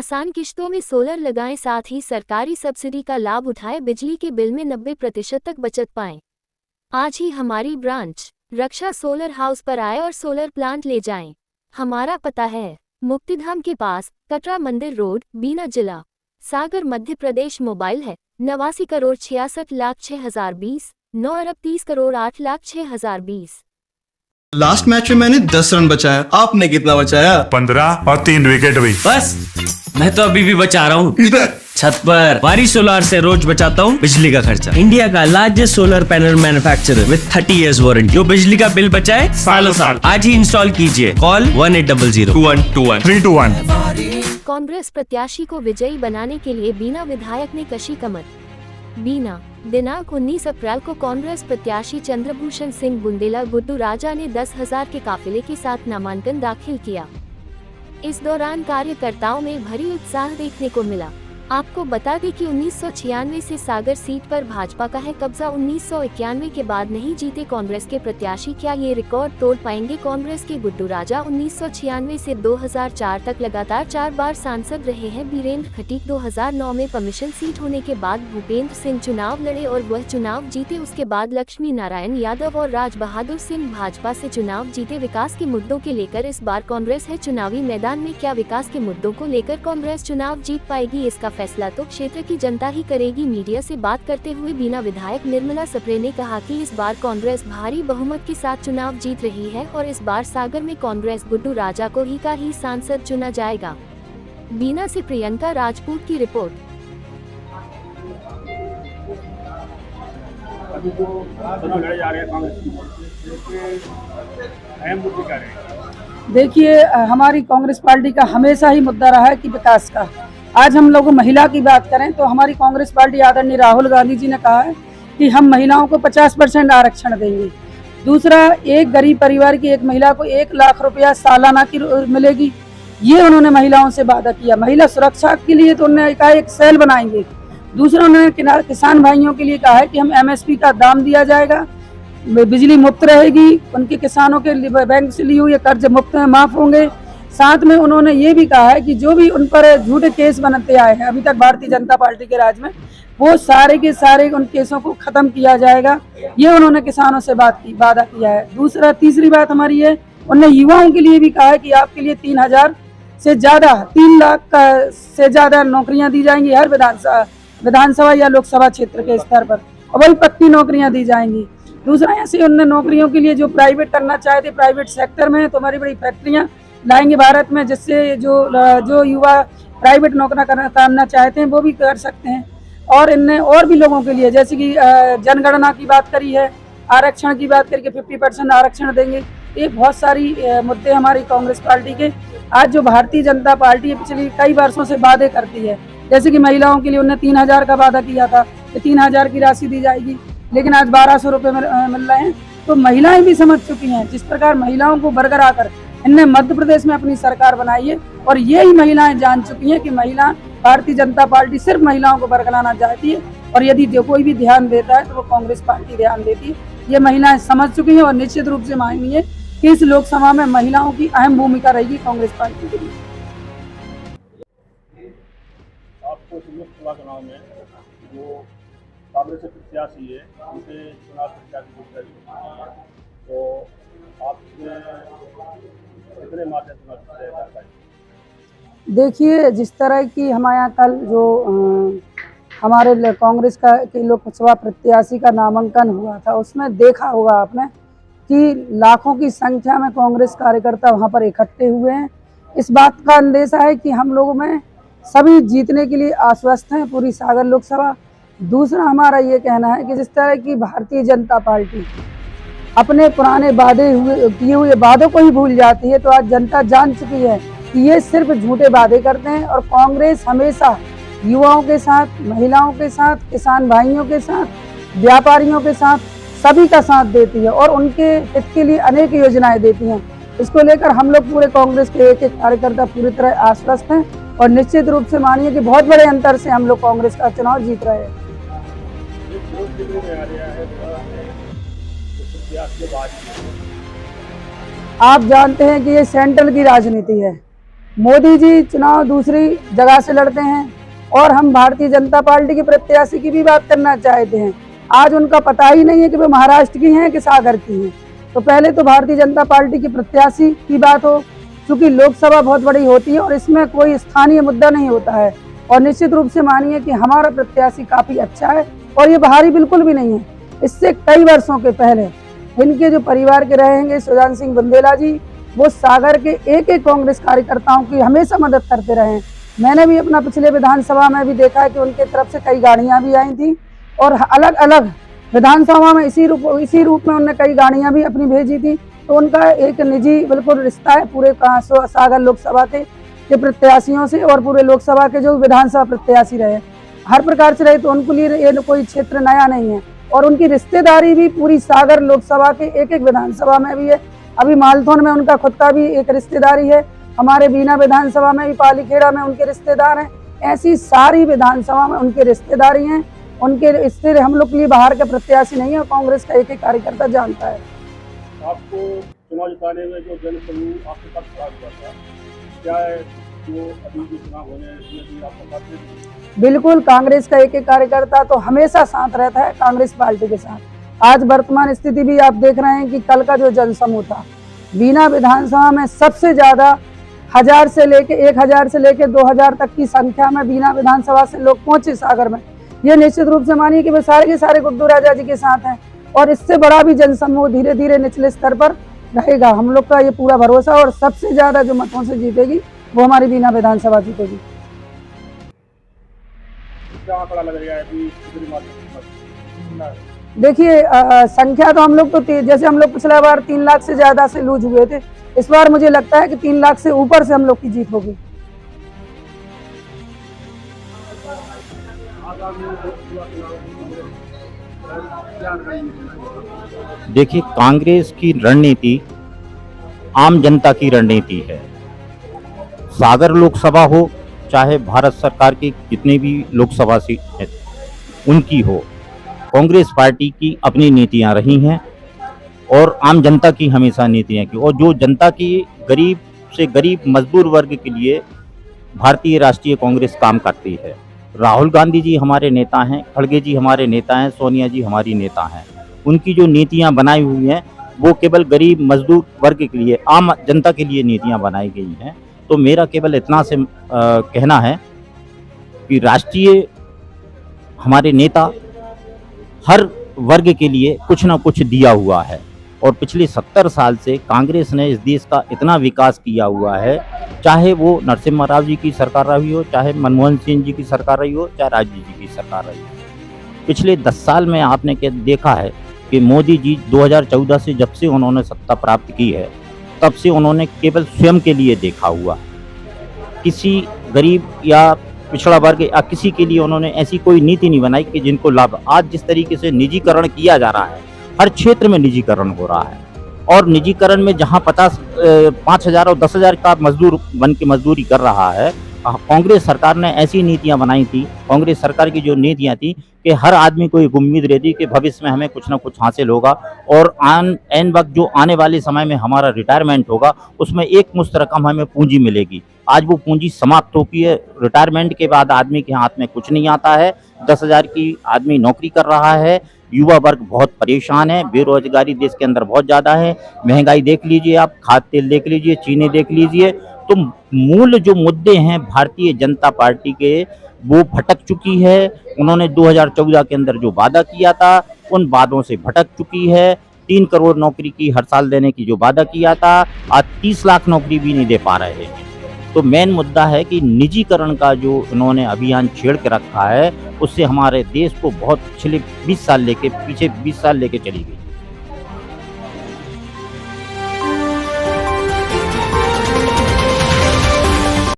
आसान किश्तों में सोलर लगाएं, साथ ही सरकारी सब्सिडी का लाभ उठाएं, बिजली के बिल में 90% तक बचत पाएं। आज ही हमारी ब्रांच रक्षा सोलर हाउस पर आए और सोलर प्लांट ले जाएं। हमारा पता है मुक्तिधाम के पास, कटरा मंदिर रोड, बीना जिला, सागर, मध्य प्रदेश। मोबाइल है 89,66,06,020, 9,30,08,06,020। लास्ट मैच में मैंने 10 रन बचाया, आपने कितना बचाया? 15 और 3 विकेट भी। बस मैं तो अभी भी बचा रहा हूँ छत पर। वारी सोलार से रोज बचाता हूँ बिजली का खर्चा। इंडिया का largest solar panel manufacturer with 30 years warranty, जो बिजली का बिल बचाए सालों साल। आज ही इंस्टॉल कीजिए। कॉल 1800-2121 321। कांग्रेस प्रत्याशी को विजयी बनाने के लिए बीना विधायक ने कशी कमर। बीना, दिनांक 19 अप्रैल को कांग्रेस प्रत्याशी चंद्रभूषण सिंह बुंदेला गुड्डू राजा ने 10,000 के काफिले के साथ नामांकन दाखिल किया। इस दौरान कार्यकर्ताओं में भरी उत्साह देखने को मिला। आपको बता दें कि 1996 से सागर सीट पर भाजपा का है कब्जा। 1991 के बाद नहीं जीते कांग्रेस के प्रत्याशी, क्या ये रिकॉर्ड तोड़ पाएंगे? कांग्रेस के गुड्डू राजा 1996 से 2004 तक लगातार 4 बार सांसद रहे हैं। बीरेंद्र खटीक 2009 में कमीशन सीट होने के बाद भूपेंद्र सिंह चुनाव लड़े और वह चुनाव जीते। उसके बाद लक्ष्मी नारायण यादव और राज बहादुर सिंह भाजपा से चुनाव जीते। विकास के मुद्दों के लेकर इस बार कांग्रेस है चुनावी मैदान में। क्या विकास के मुद्दों को लेकर कांग्रेस चुनाव जीत पाएगी? इसका फैसला तो क्षेत्र की जनता ही करेगी। मीडिया से बात करते हुए बीना विधायक निर्मला सप्रे ने कहा कि इस बार कांग्रेस भारी बहुमत के साथ चुनाव जीत रही है और इस बार सागर में कांग्रेस गुड्डू राजा को ही का ही सांसद चुना जाएगा। बीना से प्रियंका राजपूत की रिपोर्ट। देखिए, हमारी कांग्रेस पार्टी का हमेशा ही मुद्दा रहा है कि विकास का। आज हम लोग महिला की बात करें तो हमारी कांग्रेस पार्टी आदरणीय राहुल गांधी जी ने कहा है कि हम महिलाओं को 50% आरक्षण देंगे। दूसरा, एक गरीब परिवार की एक महिला को 1 लाख रुपया सालाना की मिलेगी, ये उन्होंने महिलाओं से वादा किया। महिला सुरक्षा के लिए तो उन्होंने कहा एक सेल बनाएंगे। दूसरा, उन्होंने किसान भाइयों के लिए कहा है कि हम MSP का दाम दिया जाएगा, बिजली मुफ्त रहेगी, उनके किसानों के बैंक से लिए हुए कर्ज मुफ्त में माफ होंगे। साथ में उन्होंने ये भी कहा है कि जो भी उन पर झूठे केस बनते आए हैं अभी तक भारतीय जनता पार्टी के राज में, वो सारे के सारे उन केसों को खत्म किया जाएगा। ये उन्होंने किसानों से वादा किया है। तीसरी बात हमारी है, उन्होंने युवाओं के लिए भी कहा है कि आपके लिए 3,000 से ज़्यादा 3 लाख से ज़्यादा नौकरियाँ दी जाएंगी हर विधानसभा या लोकसभा क्षेत्र के स्तर पर, और वही पक्की नौकरियाँ दी जाएंगी। दूसरा, ऐसे उन्होंने नौकरियों के लिए जो प्राइवेट करना चाहते, प्राइवेट सेक्टर में तो हमारी बड़ी फैक्ट्रियाँ लाएंगे भारत में, जिससे जो युवा प्राइवेट नौकरी करना चाहते हैं वो भी कर सकते हैं। और इनने और भी लोगों के लिए, जैसे कि जनगणना की बात करी है, आरक्षण की बात करके 50% आरक्षण देंगे। ये बहुत सारी मुद्दे हमारी कांग्रेस पार्टी के। आज जो भारतीय जनता पार्टी पिछले कई वर्षों से वादे करती है, जैसे कि महिलाओं के लिए उन्होंने 3,000 का वादा किया था कि 3,000 की राशि दी जाएगी, लेकिन आज 1,200 रुपये मिल रहे हैं। तो महिलाएं भी समझ चुकी हैं जिस प्रकार महिलाओं को बरकरार कर इनने मध्य प्रदेश में अपनी सरकार बनाई है, और यही महिलाएं जान चुकी हैं कि महिला भारतीय जनता पार्टी सिर्फ महिलाओं को बरकराना चाहती है, और यदि जो कोई भी ध्यान देता है तो वो कांग्रेस पार्टी ध्यान देती है। ये महिलाएं समझ चुकी हैं और निश्चित रूप से मानेंगी कि इस लोकसभा में महिलाओं की अहम भूमिका रहेगी कांग्रेस पार्टी के लिए। आपको लोकसभा चुनाव में जो कांग्रेस के प्रत्याशी है उनके चुनाव प्रत्याशी तो कितने मार्जिन चुनाव? देखिए, जिस तरह की हमारे यहाँ कल जो हमारे कांग्रेस के लोकसभा प्रत्याशी का नामांकन हुआ था, उसमें देखा होगा आपने कि लाखों की संख्या में कांग्रेस कार्यकर्ता वहाँ पर इकट्ठे हुए हैं। इस बात का अंदेशा है कि हम लोगों में सभी जीतने के लिए आश्वस्त हैं, पूरी सागर लोकसभा। दूसरा, हमारा ये कहना है कि जिस तरह की भारतीय जनता पार्टी अपने पुराने किए हुए वादों को ही भूल जाती है, तो आज जनता जान चुकी है कि ये सिर्फ झूठे वादे करते हैं। और कांग्रेस हमेशा युवाओं के साथ, महिलाओं के साथ, किसान भाइयों के साथ, व्यापारियों के साथ, सभी का साथ देती है और उनके हित के लिए अनेक योजनाएं देती हैं। इसको लेकर हम लोग पूरे कांग्रेस के एक एक कार्यकर्ता पूरी तरह आश्वस्त हैं और निश्चित रूप से मानिए कि बहुत बड़े अंतर से हम लोग कांग्रेस का चुनाव जीत रहे हैं। आप जानते हैं कि ये सेंट्रल की राजनीति है मोदी जी चुनाव दूसरी जगह से लड़ते हैं और हम भारतीय जनता पार्टी के प्रत्याशी की भी बात करना चाहते हैं। आज उनका पता ही नहीं है कि वे महाराष्ट्र की हैं कि सागर की हैं। तो पहले तो भारतीय जनता पार्टी की प्रत्याशी की बात हो, क्योंकि लोकसभा बहुत बड़ी होती है और इसमें कोई स्थानीय मुद्दा नहीं होता है। और निश्चित रूप से मानिए कि हमारा प्रत्याशी काफ़ी अच्छा है और ये बाहरी बिल्कुल भी नहीं है। इससे कई वर्षों के पहले इनके जो परिवार के रहेंगे सुजान सिंह बुंदेला जी, वो सागर के एक एक कांग्रेस कार्यकर्ताओं की हमेशा मदद करते रहे हैं। मैंने भी अपना पिछले विधानसभा में भी देखा है कि उनके तरफ से कई गाड़ियां भी आई थी और अलग अलग विधानसभा में इसी रूप में उन्होंने कई गाड़ियां भी अपनी भेजी थी। तो उनका एक निजी बिल्कुल रिश्ता है पूरे सागर लोकसभा के प्रत्याशियों से और पूरे लोकसभा के जो विधानसभा प्रत्याशी रहे हर प्रकार से रहे। तो उनके लिए ये कोई क्षेत्र नया नहीं है और उनकी रिश्तेदारी भी पूरी सागर लोकसभा के एक एक विधानसभा में भी है। अभी मालथौन में उनका खुद का भी एक रिश्तेदारी है, हमारे बीना विधानसभा में भी पालीखेड़ा में उनके रिश्तेदार हैं। ऐसी सारी विधानसभा में उनके रिश्तेदारी हैं। उनके इससे हम लोग के लिए बाहर के प्रत्याशी नहीं है और कांग्रेस का एक एक कार्यकर्ता जानता है। आपको चुनाव जिताने में जो जनसमूह आपके साथ खड़ा हुआ था, क्या है जो अभी जो चुनाव होने हैं इसमें भी आपका साथ देंगे? बिल्कुल, कांग्रेस का एक एक कार्यकर्ता तो हमेशा साथ रहता है कांग्रेस पार्टी के साथ। आज वर्तमान स्थिति भी आप देख रहे हैं कि कल का जो जनसमूह था बीना विधानसभा में सबसे ज्यादा 1000 से लेके 2000 तक की संख्या में बीना विधानसभा से लोग पहुंचे सागर में। ये निश्चित रूप से मानिए कि वे सारे के सारे गुड्डू राजा जी के साथ हैं और इससे बड़ा भी जनसमूह धीरे धीरे निचले स्तर पर रहेगा। हम लोग का ये पूरा भरोसा और सबसे ज्यादा जो मतों से जीतेगी वो हमारी बीना विधानसभा जीतेगी। क्या आंकड़ा लग रहा है अभी? देखिए संख्या तो हम लोग तो जैसे हम लोग पिछला बार 3 लाख से ज्यादा से लूज हुए थे, इस बार मुझे लगता है कि 3 लाख से ऊपर से हम लोग की जीत होगी। देखिए, कांग्रेस की रणनीति आम जनता की रणनीति है। सागर लोकसभा हो चाहे भारत सरकार की जितनी भी लोकसभा सीट है उनकी हो, कांग्रेस पार्टी की अपनी नीतियां रही हैं और आम जनता की हमेशा नीतियां की, और जो जनता की गरीब से गरीब मजदूर वर्ग के लिए भारतीय राष्ट्रीय कांग्रेस काम करती है। राहुल गांधी जी हमारे नेता हैं, खड़गे जी हमारे नेता हैं, सोनिया जी हमारी नेता हैं। उनकी जो नीतियां बनाई हुई हैं वो केवल गरीब मजदूर वर्ग के लिए, आम जनता के लिए नीतियां बनाई गई हैं। तो मेरा केवल इतना से कहना है कि राष्ट्रीय हमारे नेता हर वर्ग के लिए कुछ ना कुछ दिया हुआ है और पिछले 70 साल से कांग्रेस ने इस देश का इतना विकास किया हुआ है, चाहे वो नरसिम्हा राव जी की सरकार रही हो, चाहे मनमोहन सिंह जी की सरकार रही हो, चाहे राजीव जी की सरकार रही हो। पिछले 10 साल में आपने देखा है कि मोदी जी 2014 से जब से उन्होंने सत्ता प्राप्त की है तब से उन्होंने केवल स्वयं के लिए देखा हुआ, किसी गरीब या पिछड़ा वर्ग या किसी के लिए उन्होंने ऐसी कोई नीति नहीं बनाई कि जिनको लाभ। आज जिस तरीके से निजीकरण किया जा रहा है, हर क्षेत्र में निजीकरण हो रहा है और निजीकरण में जहां 5,000 और 10,000 का मजदूर बन के मजदूरी कर रहा है, कांग्रेस सरकार ने ऐसी नीतियां बनाई थी। कांग्रेस सरकार की जो नीतियां थी कि हर आदमी को एक उम्मीद रहती कि भविष्य में हमें कुछ ना कुछ हासिल होगा और एन वक्त जो आने वाले समय में हमारा रिटायरमेंट होगा उसमें एक मुश्त रकम हमें पूंजी मिलेगी। आज वो पूंजी समाप्त हो गई है। रिटायरमेंट के बाद आदमी के हाथ में कुछ नहीं आता है। 10,000 की आदमी नौकरी कर रहा है। युवा वर्ग बहुत परेशान है। बेरोजगारी देश के अंदर बहुत ज़्यादा है। महंगाई देख लीजिए आप, खाद्य तेल देख लीजिए, चीनी देख लीजिए। तो मूल जो मुद्दे हैं भारतीय जनता पार्टी के वो भटक चुकी है। उन्होंने 2014 के अंदर जो वादा किया था उन वादों से भटक चुकी है। 3 करोड़ नौकरी की हर साल देने की जो वादा किया था आज 30 लाख नौकरी भी नहीं दे पा रहे हैं। तो मेन मुद्दा है कि निजीकरण का जो उन्होंने अभियान छेड़ के रखा है उससे हमारे देश को बहुत पिछले 20 साल लेके चली गई।